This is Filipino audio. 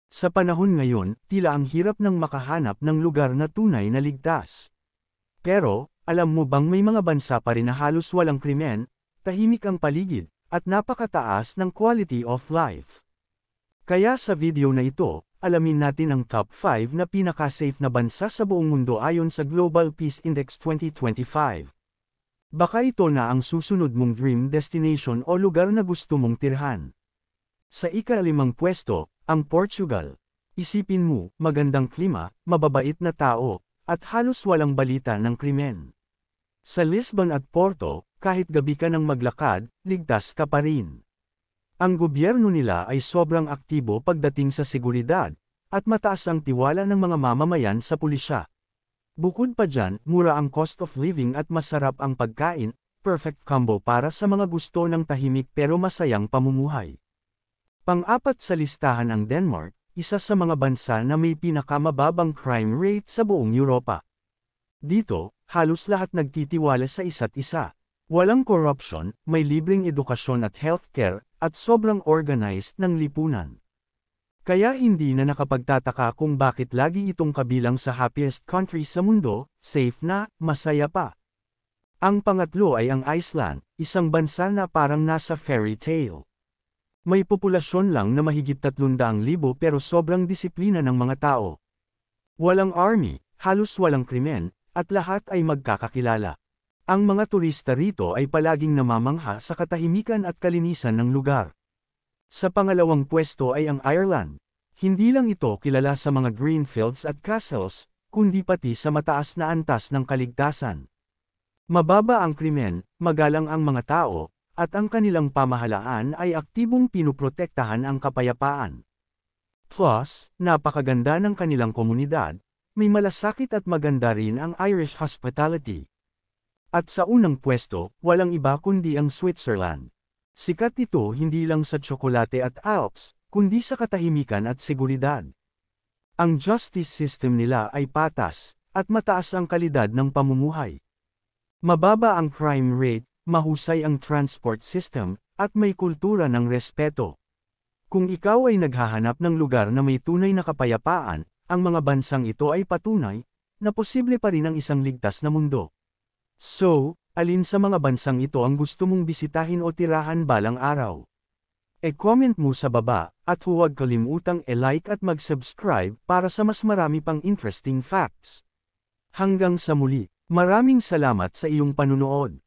Sa panahon ngayon, tila ang hirap ng makahanap ng lugar na tunay na ligtas. Pero, alam mo bang may mga bansa pa rin na halos walang krimen, tahimik ang paligid, at napakataas ng quality of life? Kaya sa video na ito, alamin natin ang top 5 na pinaka-safe na bansa sa buong mundo ayon sa Global Peace Index 2025. Baka ito na ang susunod mong dream destination o lugar na gusto mong tirhan. Sa ika-5 pwesto, ang Portugal. Isipin mo, magandang klima, mababait na tao, at halos walang balita ng krimen. Sa Lisbon at Porto, kahit gabi ka nang maglakad, ligtas ka pa rin. Ang gobyerno nila ay sobrang aktibo pagdating sa seguridad, at mataas ang tiwala ng mga mamamayan sa pulisya. Bukod pa dyan, mura ang cost of living at masarap ang pagkain, perfect combo para sa mga gusto ng tahimik pero masayang pamumuhay. Pang-apat sa listahan ang Denmark, isa sa mga bansa na may pinakamababang crime rate sa buong Europa. Dito, halos lahat nagtitiwala sa isa't isa. Walang corruption, may libreng edukasyon at healthcare, at sobrang organized ng lipunan. Kaya hindi na nakapagtataka kung bakit lagi itong kabilang sa happiest country sa mundo, safe na, masaya pa. Ang pangatlo ay ang Iceland, isang bansa na parang nasa fairy tale. May populasyon lang na mahigit 300,000 pero sobrang disiplina ng mga tao. Walang army, halos walang krimen, at lahat ay magkakakilala. Ang mga turista rito ay palaging namamangha sa katahimikan at kalinisan ng lugar. Sa pangalawang pwesto ay ang Ireland. Hindi lang ito kilala sa mga green fields at castles, kundi pati sa mataas na antas ng kaligtasan. Mababa ang krimen, magalang ang mga tao, at ang kanilang pamahalaan ay aktibong pinuprotektahan ang kapayapaan. Plus, napakaganda ng kanilang komunidad, may malasakit at maganda rin ang Irish hospitality. At sa unang pwesto, walang iba kundi ang Switzerland. Sikat ito hindi lang sa tsokolate at Alps, kundi sa katahimikan at seguridad. Ang justice system nila ay patas, at mataas ang kalidad ng pamumuhay. Mababa ang crime rate, mahusay ang transport system, at may kultura ng respeto. Kung ikaw ay naghahanap ng lugar na may tunay na kapayapaan, ang mga bansang ito ay patunay na posible pa rin ang isang ligtas na mundo. So, alin sa mga bansang ito ang gusto mong bisitahin o tirahan balang araw? E-comment mo sa baba, at huwag kalimutang e-like at mag-subscribe para sa mas marami pang interesting facts. Hanggang sa muli, maraming salamat sa iyong panunood.